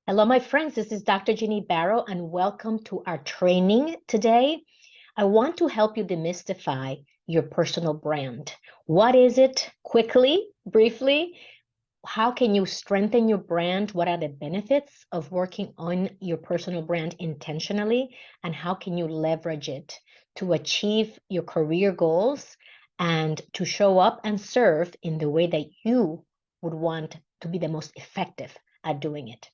Hello, my friends. This is Dr. Ginny Baro, and welcome to our training today. I want to help you demystify your personal brand. What is it? Quickly, briefly, how can you strengthen your brand? What are the benefits of working on your personal brand intentionally? And how can you leverage it to achieve your career goals and to show up and serve in the way that you would want to be the most effective at doing it?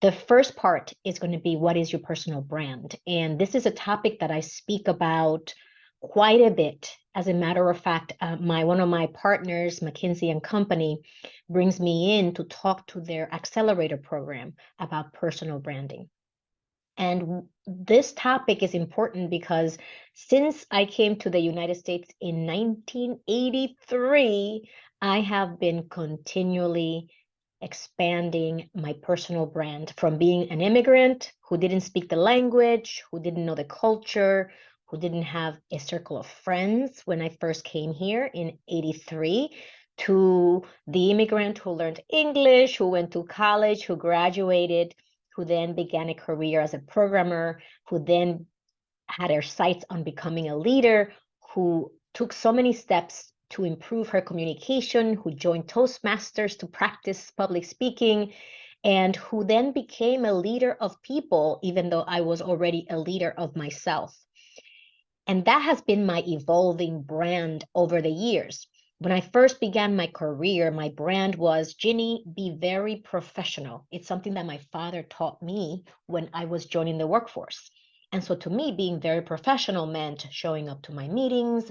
The first part is going to be, what is your personal brand? And this is a topic that I speak about quite a bit. As a matter of fact, one of my partners, McKinsey and Company, brings me in to talk to their accelerator program about personal branding. And this topic is important because since I came to the United States in 1983, I have been continually expanding my personal brand from being an immigrant who didn't speak the language, who didn't know the culture, who didn't have a circle of friends when I first came here in 83, to the immigrant who learned English, who went to college, who graduated, who then began a career as a programmer, who then had her sights on becoming a leader, who took so many steps to improve her communication, who joined Toastmasters to practice public speaking, and who then became a leader of people, even though I was already a leader of myself. And that has been my evolving brand over the years. When I first began my career, my brand was, Ginny, be very professional. It's something that my father taught me when I was joining the workforce. And so to me, being very professional meant showing up to my meetings,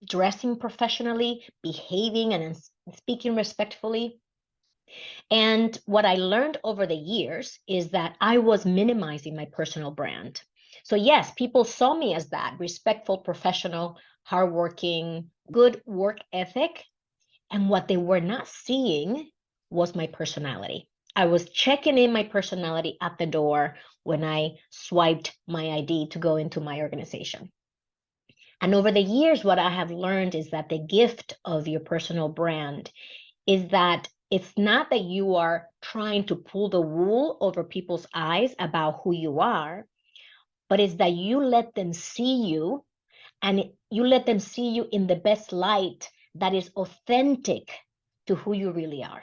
dressing professionally, behaving and speaking respectfully. And what I learned over the years is that I was minimizing my personal brand. So yes, people saw me as that respectful, professional, hardworking, good work ethic. And what they were not seeing was my personality. I was checking in my personality at the door when I swiped my ID to go into my organization. And over the years, what I have learned is that the gift of your personal brand is that it's not that you are trying to pull the wool over people's eyes about who you are, but it's that you let them see you, and you let them see you in the best light that is authentic to who you really are.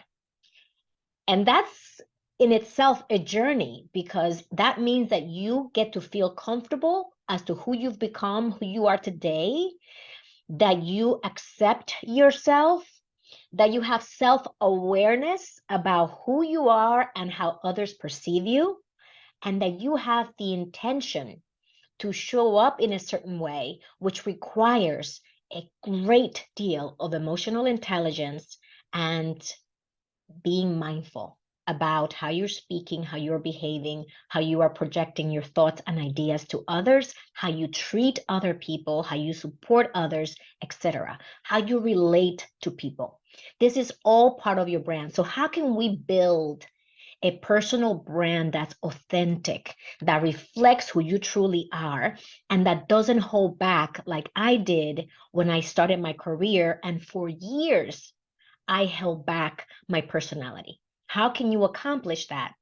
And that's in itself a journey, because that means that you get to feel comfortable as to who you've become, who you are today, that you accept yourself, that you have self-awareness about who you are and how others perceive you, and that you have the intention to show up in a certain way, which requires a great deal of emotional intelligence and being mindful about how you're speaking, how you're behaving, how you are projecting your thoughts and ideas to others, how you treat other people, how you support others, etc., how you relate to people. This is all part of your brand. So how can we build a personal brand that's authentic, that reflects who you truly are, and that doesn't hold back like I did when I started my career? And for years, I held back my personality. How can you accomplish that?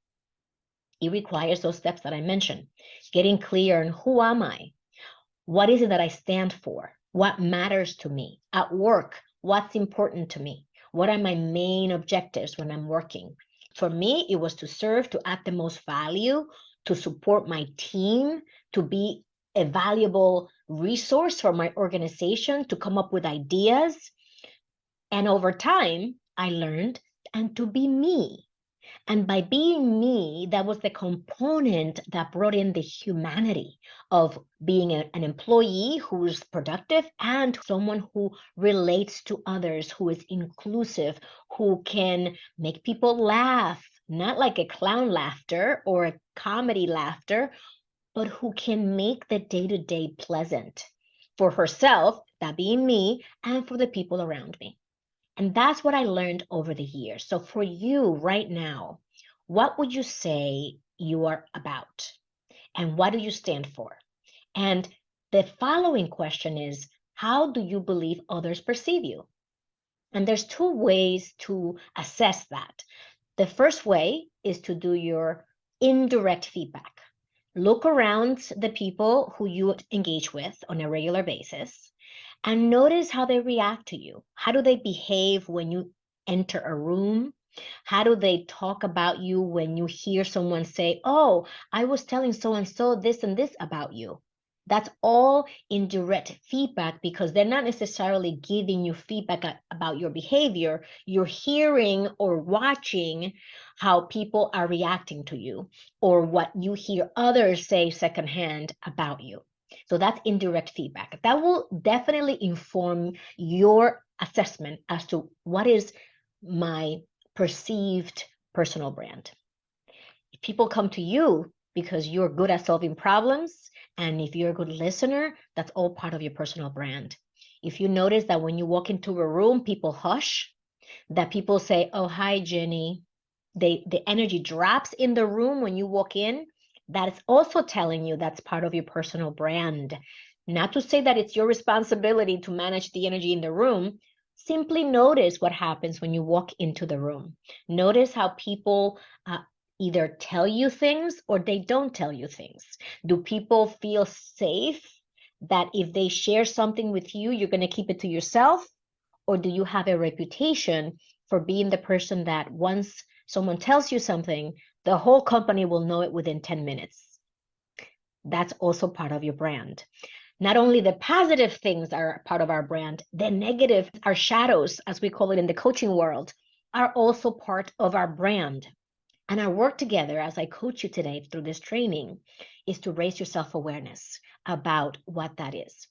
It requires those steps that I mentioned. Getting clear on who am I? What is it that I stand for? What matters to me at work? What's important to me? What are my main objectives when I'm working? For me, it was to serve, to add the most value, to support my team, to be a valuable resource for my organization, to come up with ideas. And over time, I learned and to be me. And by being me, that was the component that brought in the humanity of being an employee who's productive and someone who relates to others, who is inclusive, who can make people laugh, not like a clown laughter or a comedy laughter, but who can make the day-to-day pleasant for herself, that being me, and for the people around me. And that's what I learned over the years. So for you right now, what would you say you are about? And what do you stand for? And the following question is, how do you believe others perceive you? And there's two ways to assess that. The first way is to do your indirect feedback. Look around the people who you engage with on a regular basis and notice how they react to you. How do they behave when you enter a room? How do they talk about you when you hear someone say, "Oh, I was telling so and so this and this about you"? That's all indirect feedback because they're not necessarily giving you feedback about your behavior. You're hearing or watching how people are reacting to you or what you hear others say secondhand about you. So that's indirect feedback. That will definitely inform your assessment as to what is my perceived personal brand. If people come to you because you're good at solving problems, and if you're a good listener, that's all part of your personal brand. If you notice that when you walk into a room, people hush, that people say, "Oh, hi, Ginny." The energy drops in the room when you walk in. That is also telling you that's part of your personal brand. Not to say that it's your responsibility to manage the energy in the room. Simply notice what happens when you walk into the room. Notice how people either tell you things or they don't tell you things. Do people feel safe that if they share something with you, you're going to keep it to yourself? Or do you have a reputation for being the person that once someone tells you something, the whole company will know it within 10 minutes? That's also part of your brand. Not only the positive things are part of our brand, the negative, our shadows, as we call it in the coaching world, are also part of our brand. And our work together, as I coach you today through this training, is to raise your self-awareness about what that is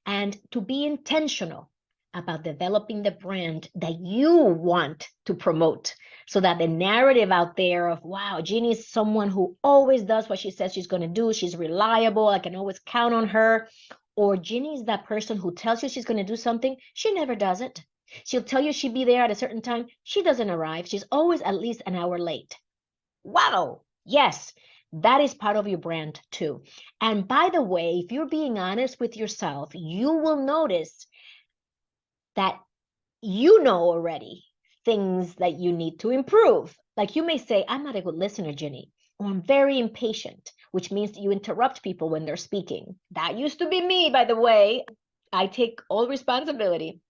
and to be intentional about developing the brand that you want to promote so that the narrative out there of, wow, Ginny is someone who always does what she says she's going to do. She's reliable. I can always count on her. Or Ginny is that person who tells you she's going to do something. She never does it. She'll tell you she'll be there at a certain time. She doesn't arrive. She's always at least an hour late. Wow. Yes, that is part of your brand too. And by the way, if you're being honest with yourself, you will notice that you know already things that you need to improve. Like you may say, "I'm not a good listener, Ginny," or "I'm very impatient," which means that you interrupt people when they're speaking. That used to be me, by the way. I take all responsibility.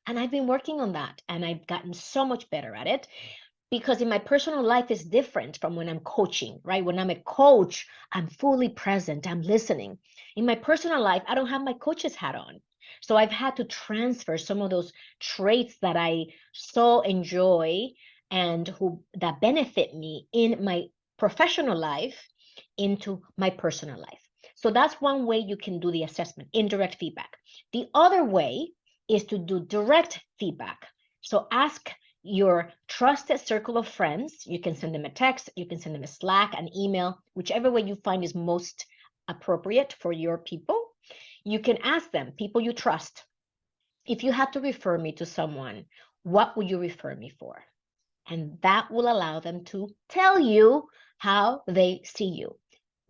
And I've been working on that, and I've gotten so much better at it. Because in my personal life is different from when I'm coaching, right? When I'm a coach, I'm fully present, I'm listening. In my personal life, I don't have my coach's hat on. So I've had to transfer some of those traits that I so enjoy and who that benefit me in my professional life into my personal life. So that's one way you can do the assessment, indirect feedback. The other way is to do direct feedback. So ask your trusted circle of friends. You can send them a text, you can send them a Slack, an email, whichever way you find is most appropriate for your people. You can ask them, people you trust, if you had to refer me to someone, what would you refer me for? And that will allow them to tell you how they see you,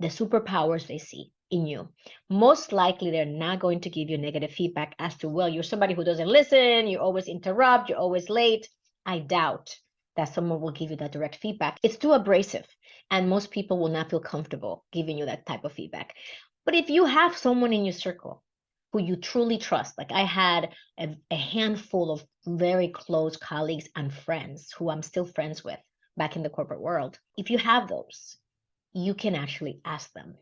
the superpowers they see in you. Most likely, they're not going to give you negative feedback as to, well, you're somebody who doesn't listen, you always interrupt, you're always late. I doubt that someone will give you that direct feedback. It's too abrasive, and most people will not feel comfortable giving you that type of feedback. But if you have someone in your circle who you truly trust, like I had a handful of very close colleagues and friends who I'm still friends with back in the corporate world. If you have those, you can actually ask them.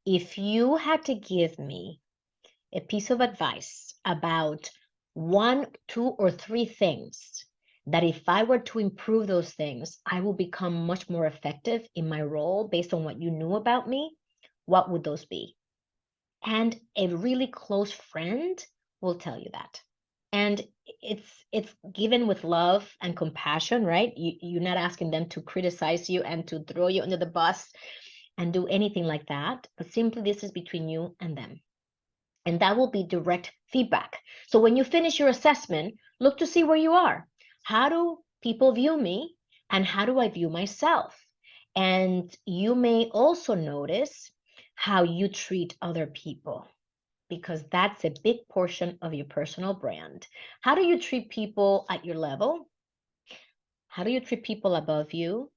If you had to give me a piece of advice about 1, 2, or 3 things that if I were to improve those things, I will become much more effective in my role based on what you knew about me, what would those be? And a really close friend will tell you that. And it's given with love and compassion, right? You're not asking them to criticize you and to throw you under the bus and do anything like that, but simply this is between you and them. And that will be direct feedback. So when you finish your assessment, look to see where you are. How do people view me? And how do I view myself? And you may also notice how you treat other people, because that's a big portion of your personal brand. How do you treat people at your level? How do you treat people above you,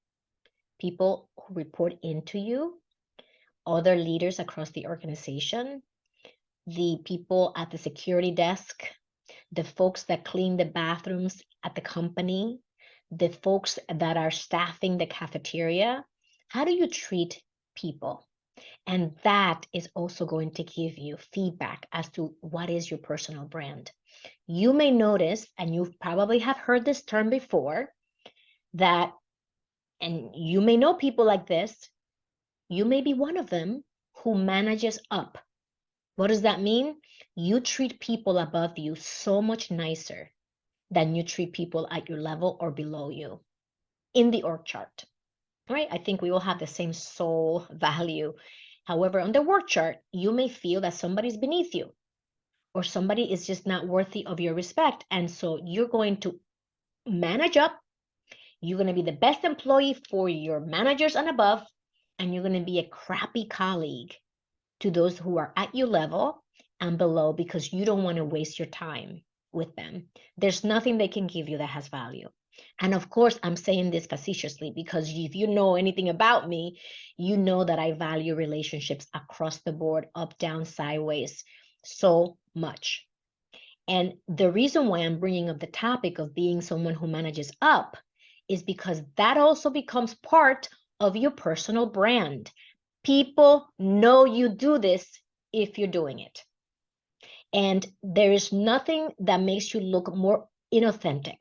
people who report into you, other leaders across the organization, the people at the security desk, the folks that clean the bathrooms at the company, the folks that are staffing the cafeteria? How do you treat people? And that is also going to give you feedback as to what is your personal brand. You may notice, and you probably have heard this term before, that, and you may know people like this, you may be one of them who manages up. What does that mean? You treat people above you so much nicer than you treat people at your level or below you in the org chart, right? I think we all have the same soul value. However, on the work chart, you may feel that somebody's beneath you or somebody is just not worthy of your respect. And so you're going to manage up. You're going to be the best employee for your managers and above, and you're going to be a crappy colleague to those who are at your level and below because you don't want to waste your time with them. There's nothing they can give you that has value. And of course, I'm saying this facetiously because if you know anything about me, you know that I value relationships across the board, up, down, sideways, so much. And the reason why I'm bringing up the topic of being someone who manages up is because that also becomes part of your personal brand. People know you do this if you're doing it. And there is nothing that makes you look more inauthentic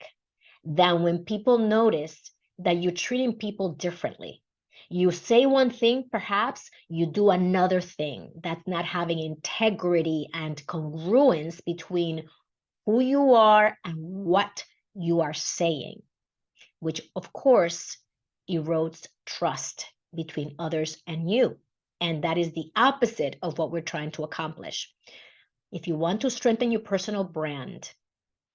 than when people notice that you're treating people differently. You say one thing, perhaps you do another thing. That's not having integrity and congruence between who you are and what you are saying, which of course erodes trust between others and you. And that is the opposite of what we're trying to accomplish. If you want to strengthen your personal brand,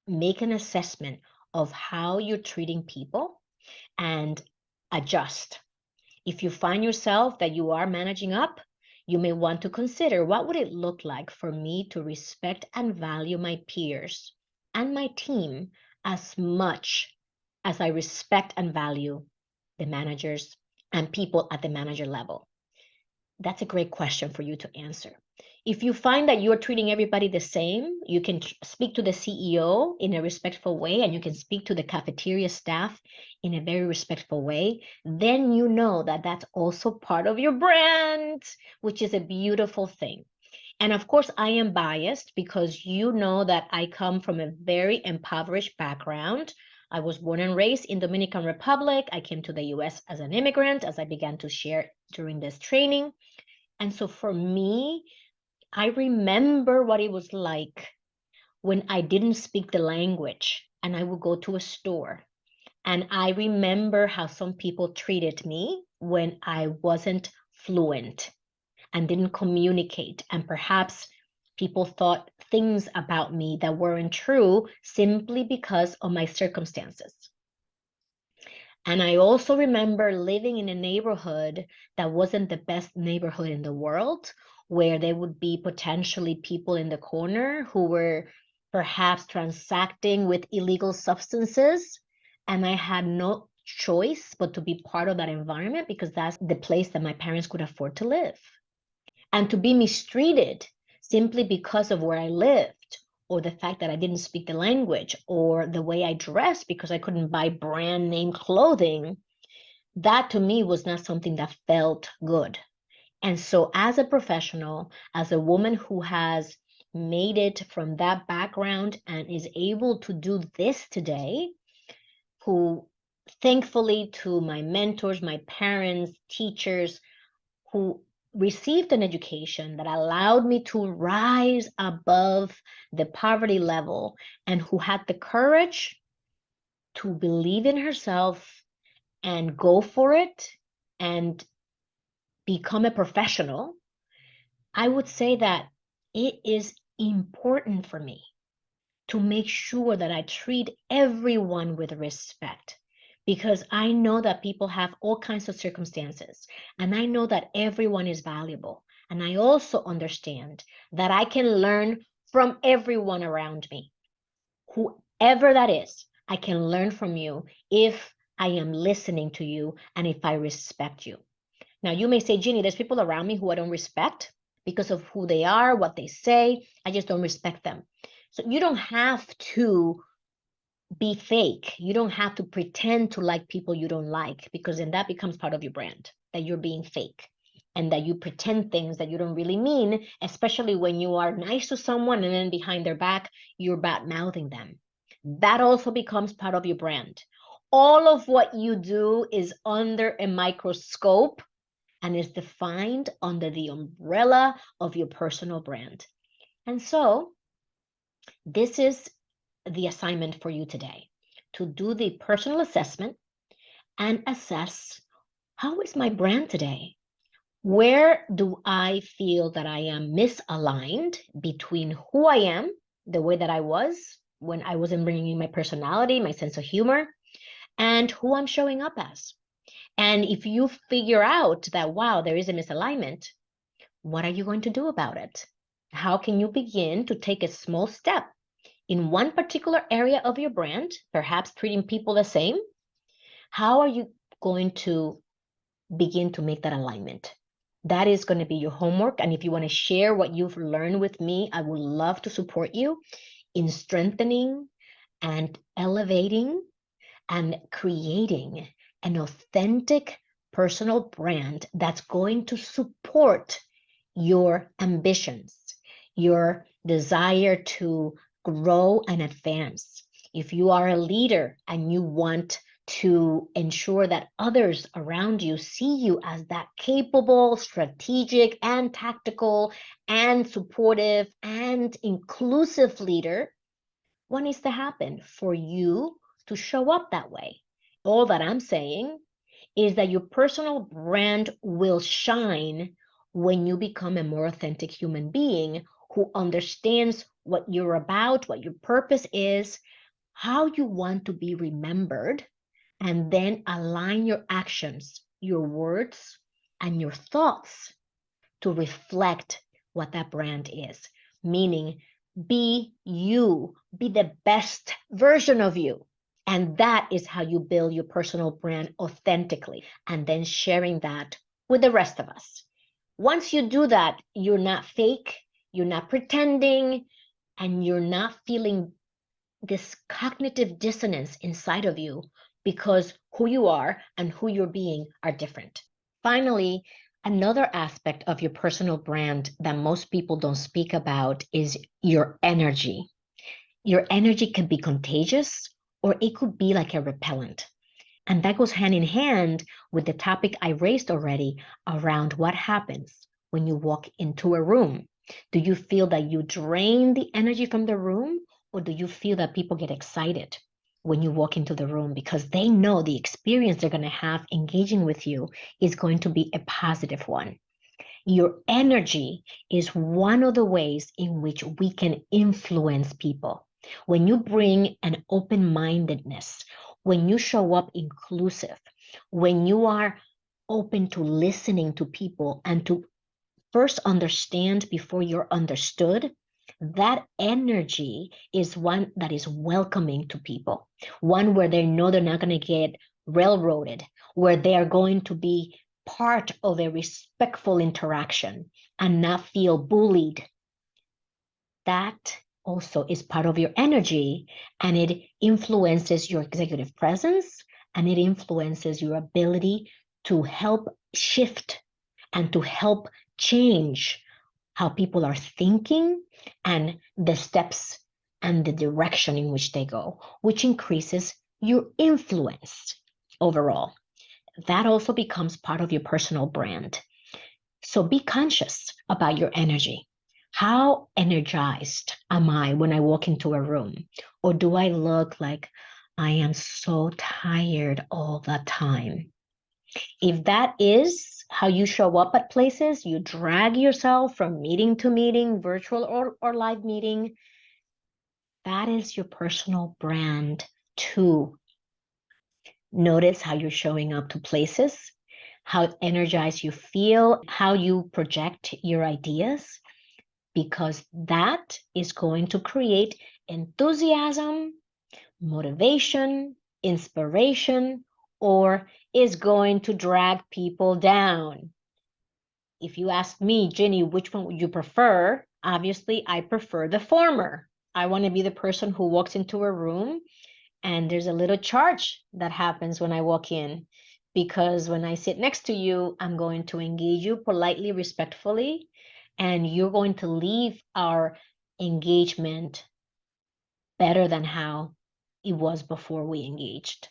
make an assessment of how you're treating people and adjust. If you find yourself that you are managing up, you may want to consider, what would it look like for me to respect and value my peers and my team as much as I respect and value the managers and people at the manager level? That's a great question for you to answer. If you find that you're treating everybody the same, you can speak to the CEO in a respectful way, and you can speak to the cafeteria staff in a very respectful way, then you know that that's also part of your brand, which is a beautiful thing. And of course, I am biased because you know that I come from a very impoverished background. I was born and raised in Dominican Republic. I came to the US as an immigrant, as I began to share during this training. And so for me, I remember what it was like when I didn't speak the language and I would go to a store. And I remember how some people treated me when I wasn't fluent and didn't communicate. And perhaps people thought things about me that weren't true simply because of my circumstances. And I also remember living in a neighborhood that wasn't the best neighborhood in the world, where there would be potentially people in the corner who were perhaps transacting with illegal substances. And I had no choice but to be part of that environment because that's the place that my parents could afford to live. And to be mistreated simply because of where I lived, or the fact that I didn't speak the language, or the way I dressed because I couldn't buy brand name clothing, that to me was not something that felt good. And so as a professional, as a woman who has made it from that background and is able to do this today, who thankfully to my mentors, my parents, teachers, who received an education that allowed me to rise above the poverty level and who had the courage to believe in herself and go for it and become a professional, I would say that it is important for me to make sure that I treat everyone with respect, because I know that people have all kinds of circumstances, and I know that everyone is valuable. And I also understand that I can learn from everyone around me. Whoever that is, I can learn from you if I am listening to you, and if I respect you. Now, you may say, Ginny, there's people around me who I don't respect because of who they are, what they say. I just don't respect them. So you don't have to be fake. You don't have to pretend to like people you don't like, because then that becomes part of your brand, that you're being fake and that you pretend things that you don't really mean, especially when you are nice to someone and then behind their back, you're bad mouthing them. That also becomes part of your brand. All of what you do is under a microscope and is defined under the umbrella of your personal brand. And so this is the assignment for you today, to do the personal assessment and assess, how is my brand today? Where do I feel that I am misaligned between who I am, the way that I was when I wasn't bringing in my personality, my sense of humor, and who I'm showing up as? And if you figure out that, wow, there is a misalignment, what are you going to do about it? How can you begin to take a small step in one particular area of your brand, perhaps treating people the same? How are you going to begin to make that alignment? That is going to be your homework. And if you want to share what you've learned with me, I would love to support you in strengthening and elevating and creating an authentic personal brand that's going to support your ambitions, your desire to grow and advance. If you are a leader and you want to ensure that others around you see you as that capable, strategic, and tactical, and supportive, and inclusive leader, what needs to happen for you to show up that way? All that I'm saying is that your personal brand will shine when you become a more authentic human being who understands what you're about, what your purpose is, how you want to be remembered, and then align your actions, your words, and your thoughts to reflect what that brand is. Meaning, be you, be the best version of you. And that is how you build your personal brand authentically, and then sharing that with the rest of us. Once you do that, you're not fake, you're not pretending, and you're not feeling this cognitive dissonance inside of you because who you are and who you're being are different. Finally, another aspect of your personal brand that most people don't speak about is your energy. Your energy can be contagious, or it could be like a repellent. And that goes hand in hand with the topic I raised already around what happens when you walk into a room. Do you feel that you drain the energy from the room, or do you feel that people get excited when you walk into the room because they know the experience they're going to have engaging with you is going to be a positive one? Your energy is one of the ways in which we can influence people. When you bring an open-mindedness, when you show up inclusive, when you are open to listening to people and to first understand before you're understood, that energy is one that is welcoming to people, one where they know they're not going to get railroaded, where they are going to be part of a respectful interaction and not feel bullied. That also is part of your energy, and it influences your executive presence, and it influences your ability to help shift and to help change how people are thinking and the steps and the direction in which they go, which increases your influence overall. That also becomes part of your personal brand. So be conscious about your energy. How energized am I when I walk into a room? Or do I look like I am so tired all the time? If that is how you show up at places, you drag yourself from meeting to meeting, virtual or live meeting, that is your personal brand too. Notice how you're showing up to places, how energized you feel, how you project your ideas, because that is going to create enthusiasm, motivation, inspiration, or is going to drag people down? If you ask me, Ginny, which one would you prefer? Obviously, I prefer the former. I want to be the person who walks into a room and there's a little charge that happens when I walk in. Because when I sit next to you, I'm going to engage you politely, respectfully, and you're going to leave our engagement better than how it was before we engaged.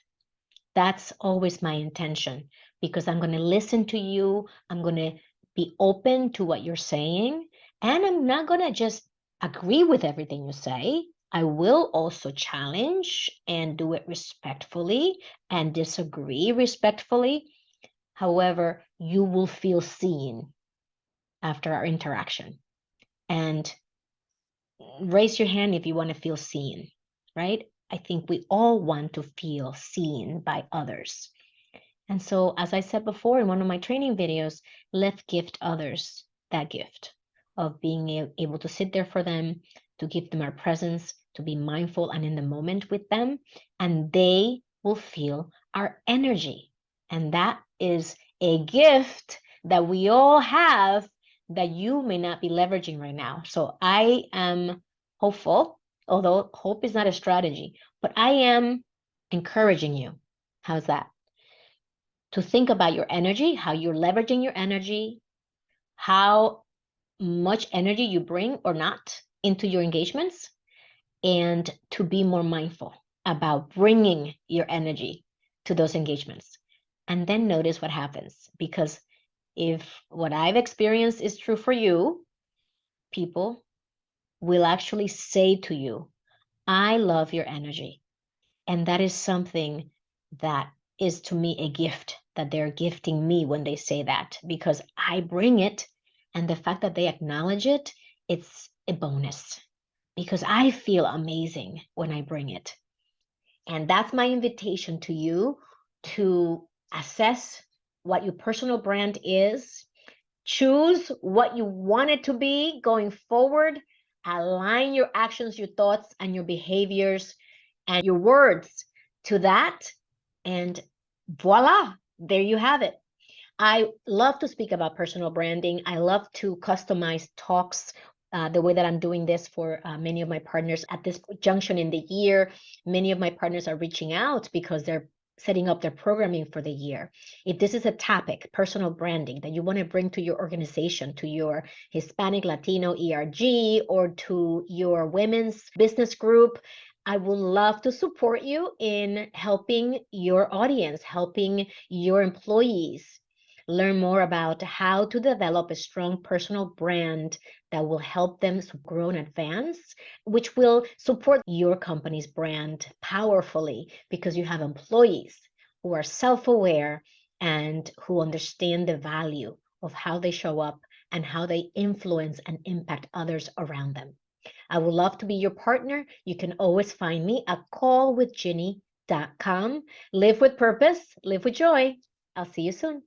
That's always my intention, because I'm going to listen to you. I'm going to be open to what you're saying, and I'm not going to just agree with everything you say. I will also challenge and do it respectfully and disagree respectfully. However, you will feel seen after our interaction. And raise your hand if you want to feel seen, right? I think we all want to feel seen by others. And so, as I said before in one of my training videos, let's gift others that gift of being able to sit there for them, to give them our presence, to be mindful and in the moment with them, and they will feel our energy. And that is a gift that we all have that you may not be leveraging right now. So I am hopeful, although hope is not a strategy, but I am encouraging you. How's that? To think about your energy, how you're leveraging your energy, how much energy you bring or not into your engagements, and to be more mindful about bringing your energy to those engagements. And then notice what happens. Because if what I've experienced is true for you, people will actually say to you, I love your energy. And that is something that is to me a gift that they're gifting me when they say that, because I bring it. And the fact that they acknowledge it, it's a bonus, because I feel amazing when I bring it. And that's my invitation to you, to assess what your personal brand is, choose what you want it to be going forward, align your actions, your thoughts, and your behaviors and your words to that, and voila, there you have it. I love to speak about personal branding. I love to customize talks the way that I'm doing this for many of my partners at this junction in the year. Many of my partners are reaching out because they're setting up their programming for the year. If this is a topic, personal branding, that you want to bring to your organization, to your Hispanic, Latino, ERG, or to your women's business group, I would love to support you in helping your audience, helping your employees learn more about how to develop a strong personal brand that will help them grow and advance, which will support your company's brand powerfully, because you have employees who are self-aware and who understand the value of how they show up and how they influence and impact others around them. I would love to be your partner. You can always find me at callwithginny.com. Live with purpose, live with joy. I'll see you soon.